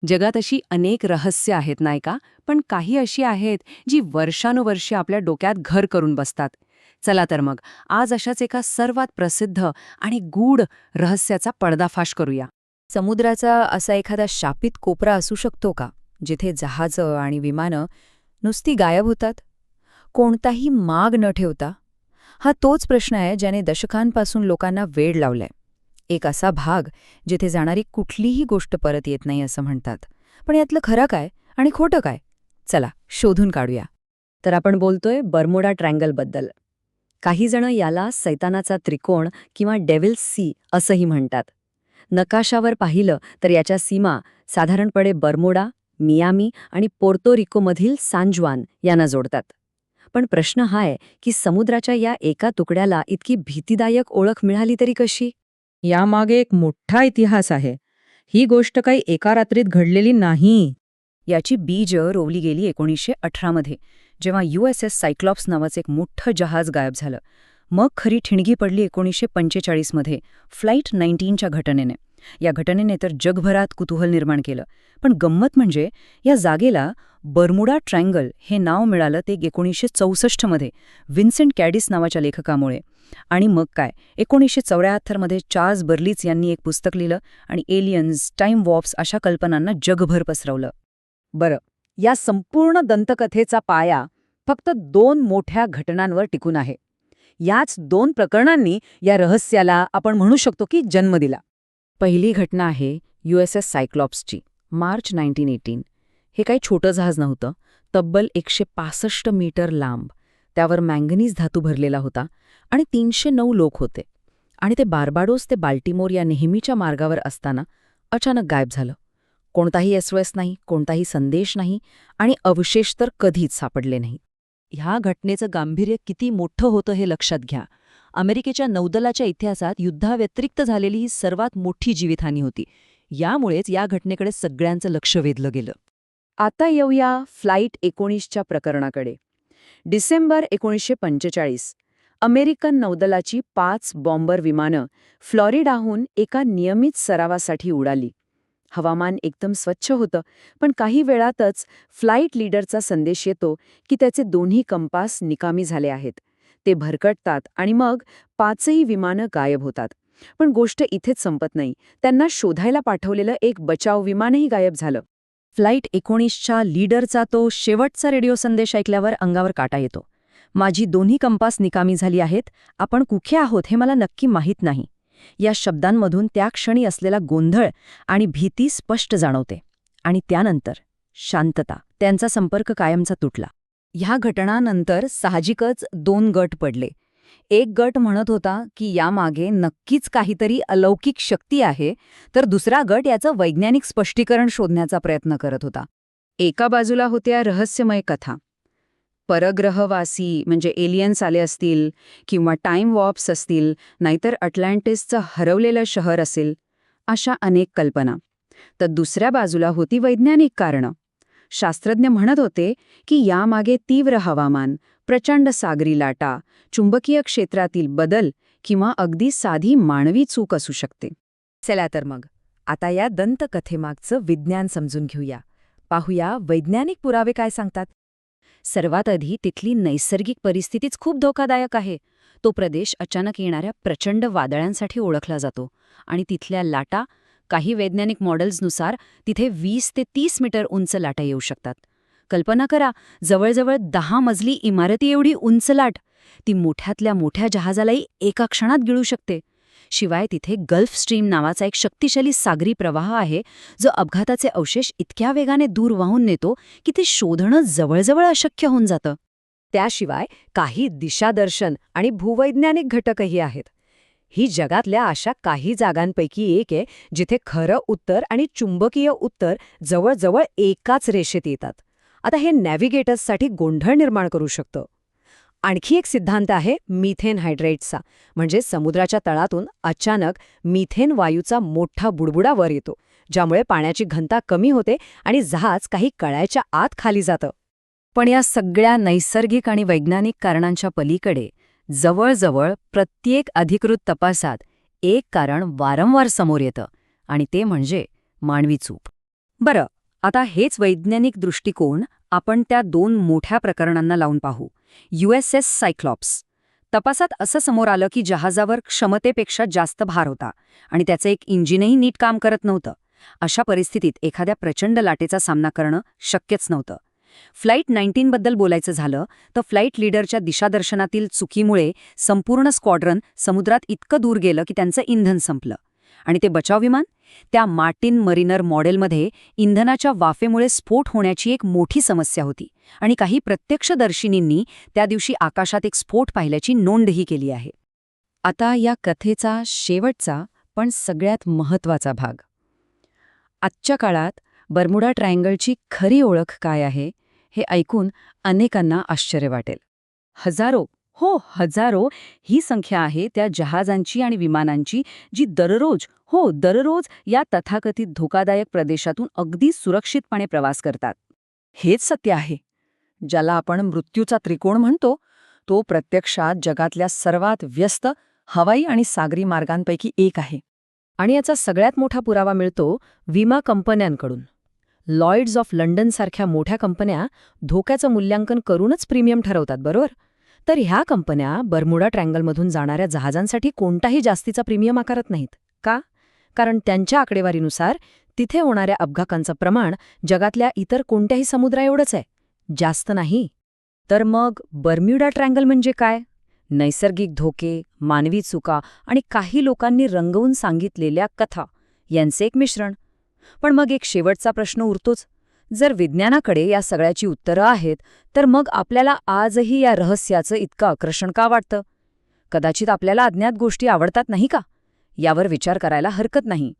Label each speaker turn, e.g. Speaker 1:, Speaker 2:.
Speaker 1: जगात अशी अनेक रहस्य आहेत नाही का, पण काही अशी आहेत जी वर्षानुवर्षे आपल्या डोक्यात घर करून बसतात. चला तर मग आज अशाच एका सर्वात प्रसिद्ध आणि गूढ रहस्याचा पर्दाफाश करूया.
Speaker 2: समुद्राचा असा एखादा शापित कोपरा असू शकतो का, जिथे जहाजं आणि विमानं नुसती गायब होतात, कोणताही माग न ठेवता? हा तोच प्रश्न आहे ज्याने दशकांपासून लोकांना वेड लावलाय. एक असा भाग जिथे जाणारी कुठलीही गोष्ट परत येत नाही असं म्हणतात. पण यातलं खरं काय आणि खोटं काय? चला शोधून काढूया.
Speaker 1: तर आपण बोलतोय बर्मुडा ट्रँगलबद्दल. काही जण याला सैतानाचा त्रिकोण किंवा डेव्हिल्स सी असंही म्हणतात. नकाशावर पाहिलं तर याच्या सीमा साधारणपणे बर्मुडा, मियामी आणि पोर्तो रिकोमधील सान जुआन यांना जोडतात. पण प्रश्न हा आहे की समुद्राच्या या एका तुकड्याला इतकी भीतीदायक ओळख मिळाली तरी कशी?
Speaker 3: यामागे एक मोठा इतिहास आहे. ही गोष्ट काही एका रात्रीत घडलेली नाही.
Speaker 2: याची बीज रोवली गेली 1918 मध्ये, जेव्हा USS सायक्लॉप्स नावाचं एक मोठं जहाज गायब झालं. मग खरी ठिणगी पडली 1945 मध्ये फ्लाईट 19च्या घटनेने. या घटनेने तर जगभरात कुतूहल निर्माण केलं. पण गंमत म्हणजे या जागेला बर्मुडा ट्रँगल हे नाव मिळालं ते 1964 मध्ये विन्सेंट कॅडिस नावाच्या लेखकामुळे. आणि मग काय, 1974 मध्ये चार्ल्स बर्लिच यांनी एक पुस्तक लिहिलं आणि एलियन्स, टाईम वॉर्प्स अशा कल्पनांना जगभर पसरवलं.
Speaker 1: बरं, या संपूर्ण दंतकथेचा पाया फक्त 2 मोठ्या घटनांवर टिकून आहे. याच 2 प्रकरणांनी या रहस्याला आपण म्हणू शकतो की जन्म दिला.
Speaker 2: पहिली घटना आहे USS सायक्लॉप्सची, मार्च 1918. हे काही छोटं जहाज नव्हतं. तब्बल 165 मीटर लांब, त्यावर मँगनीज धातू भरलेला होता आणि 309 लोक होते. आणि ते बार्बाडोस ते बाल्टिमोर या नेहमीच्या मार्गावर असताना अचानक गायब झालं. कोणताही SOS नाही, कोणताही संदेश नाही आणि अवशेष तर कधीच सापडले नाही.
Speaker 1: ह्या घटनेचं गांभीर्य किती मोठं होतं हे लक्षात घ्या. अमेरिकेच्या नौदलाच्या इतिहासात युद्धाव्यतिरिक्त झालेली ही सर्वात मोठी जीवितहानी होती. यामुळेच या घटनेकडे सगळ्यांचं लक्ष वेधलं गेलं. आता येऊया फ्लाईट 19च्या प्रकरणाकडे. डिसेंबर 1945 अमेरिकन नौदलाची 5 बॉम्बर विमानं फ्लॉरिडाहून एका नियमित सरावासाठी उडाली. हवामान एकदम स्वच्छ होतं, पण काही वेळातच फ्लाईट लीडरचा संदेश येतो की त्याचे दोन्ही कंपास निकामी झाले आहेत. ते भरकटतात आणि मग 5ही विमानं गायब होतात. पण गोष्ट इथेच संपत नाही. त्यांना शोधायला पाठवलेलं एक बचाव विमानही गायब झालं.
Speaker 2: फ्लाईट 19च्या लीडरचा तो शेवटचा रेडिओ संदेश ऐकल्यावर अंगावर काटा येतो. माझी दोन्ही कंपास निकामी झाली आहेत, आपण कुठे आहोत हे मला नक्की माहीत नाही. या शब्दांमधून त्या क्षणी असलेला गोंधळ आणि भीती स्पष्ट जाणवते. आणि त्यानंतर शांतता. त्यांचा संपर्क कायमचा तुटला. ह्या घटनानंतर साहजिकच 2 गट पडले. एक गट म्हणत होता की यामागे नक्कीच काहीतरी अलौकिक शक्ती आहे, तर दुसरा गट याचं वैज्ञानिक स्पष्टीकरण शोधण्याचा प्रयत्न करत होता.
Speaker 1: एका बाजूला होत्या रहस्यमय कथा. परग्रहवासी म्हणजे एलियन्स आले असतील, किंवा टाईम वॉर्प्स असतील, नाहीतर अटलांटिसचं हरवलेलं शहर असेल, अशा अनेक कल्पना. तर दुसऱ्या बाजूला होती वैज्ञानिक कारणं. शास्त्रज्ञ म्हणत होते की यामागे तीव्र हवामान, प्रचंड सागरी लाटा, चुंबकीय क्षेत्रातील बदल किंवा अगदी साधी मानवी चूक असू शकते.
Speaker 2: चला तर मग आता या दंतकथेमागचं विज्ञान समजून घेऊया. पाहूया वैज्ञानिक पुरावे काय सांगतात. सर्वात आधी तिथली नैसर्गिक परिस्थितीच खूप धोकादायक आहे. तो प्रदेश अचानक येणाऱ्या प्रचंड वादळांसाठी ओळखला जातो. आणि तिथल्या लाटा, काही वैज्ञानिक मॉडेल्सनुसार तिथे 20 ते 30 मीटर उंच लाटा येऊ शकतात. कल्पना करा, जवळजवळ 10 मजली इमारती एवढी उंच लाट. ती मोठ्यातल्या मोठ्या जहाजालाही एका क्षणात गिळू शकते. शिवाय तिथे गल्फ स्ट्रीम नावाचा एक शक्तिशाली सागरी प्रवाह आहे, जो अपघाताचे अवशेष इतक्या वेगाने दूर वाहून नेतो की ते शोधणं जवळजवळ अशक्य होऊन जातं.
Speaker 1: त्याशिवाय काही दिशादर्शन आणि भूवैज्ञानिक घटकही आहेत. ही जगातल्या अशा काही जागांपैकी एक आहे जिथे खरं उत्तर आणि चुंबकीय उत्तर जवळजवळ एकाच रेषेत येतात. आता हे नॅव्हिगेटर्ससाठी गोंधळ निर्माण करू शकतं. आणखी एक सिद्धांत आहे मिथेन हायड्रेटचा, म्हणजे समुद्राच्या तळातून अचानक मिथेन वायूचा मोठा बुडबुडा वर येतो, ज्यामुळे पाण्याची घनता कमी होते आणि जहाज काही कळ्याच्या आत खाली जातं.
Speaker 2: पण या सगळ्या नैसर्गिक आणि वैज्ञानिक कारणांच्या पलीकडे जवळजवळ प्रत्येक अधिकृत तपासात एक कारण वारंवार समोर येतं, आणि ते म्हणजे मानवी चूक. बरं, आता हेच वैज्ञानिक दृष्टिकोन आपण त्या 2 मोठ्या प्रकरणांना लावून पाहू. USS सायक्लॉप्स. तपासात असं समोर आलं की जहाजावर क्षमतेपेक्षा जास्त भार होता आणि त्याचं एक इंजिनही नीट काम करत नव्हतं. अशा परिस्थितीत एखाद्या प्रचंड लाटेचा सामना करणं शक्यच नव्हतं. फ्लाईट 19 बद्दल बोलायचं झालं तर फ्लाईट लीडरच्या दिशादर्शनातील चुकीमुळे संपूर्ण स्क्वॉड्रन समुद्रात इतकं दूर गेलं की त्यांचं इंधन संपलं. आणि ते बचाव विमान? त्या मार्टिन मरिनर मॉडेलमध्ये इंधनाच्या वाफेमुळे स्फोट होण्याची एक मोठी समस्या होती आणि काही प्रत्यक्षदर्शिनींनी त्या दिवशी आकाशात एक स्फोट पाहिल्याची नोंदही केली आहे.
Speaker 1: आता या कथेचा शेवटचा पण सगळ्यात महत्त्वाचा भाग. आजच्या काळात बर्मुडा ट्रायंगलची खरी ओळख काय आहे हे ऐकून अनेकांना आश्चर्य वाटेल. हजारो ही संख्या आहे त्या जहाजांची आणि विमानांची जी दररोज या तथाकथित धोकादायक प्रदेशातून अगदी सुरक्षितपणे प्रवास करतात.
Speaker 3: हेच सत्य आहे. ज्याला आपण मृत्यूचा त्रिकोण म्हणतो, तो प्रत्यक्षात जगातल्या सर्वात व्यस्त हवाई आणि सागरी मार्गांपैकी एक आहे.
Speaker 2: आणि याचा सगळ्यात मोठा पुरावा मिळतो विमा कंपन्यांकडून. लॉयड्स ऑफ लंडनसारख्या मोठ्या कंपन्या धोक्याचं मूल्यांकन करूनच प्रीमियम ठरवतात, बरोबर? तर ह्या कंपन्या बर्मुडा ट्रायंगलमधून जाणाऱ्या जहाजांसाठी कोणताही जास्तीचा प्रीमियम आकारत नाहीत. का? कारण त्यांच्या आकडेवारीनुसार तिथे होणाऱ्या अपघातांचं प्रमाण जगातल्या इतर कोणत्याही समुद्राएवढंच आहे, जास्त नाही.
Speaker 1: तर मग बर्म्युडा ट्रायंगल म्हणजे काय? नैसर्गिक धोके, मानवी चुका आणि काही लोकांनी रंगवून सांगितलेल्या कथा यांचे एक मिश्रण. पण मग एक शेवटचा प्रश्न उरतोच. जर विज्ञानाकडे या सगळ्याची उत्तरं आहेत, तर मग आपल्याला आजही या रहस्याचं इतकं आकर्षण का वाटतं? कदाचित आपल्याला अज्ञात गोष्टी आवडतात नाही का? यावर विचार करायला हरकत नाही.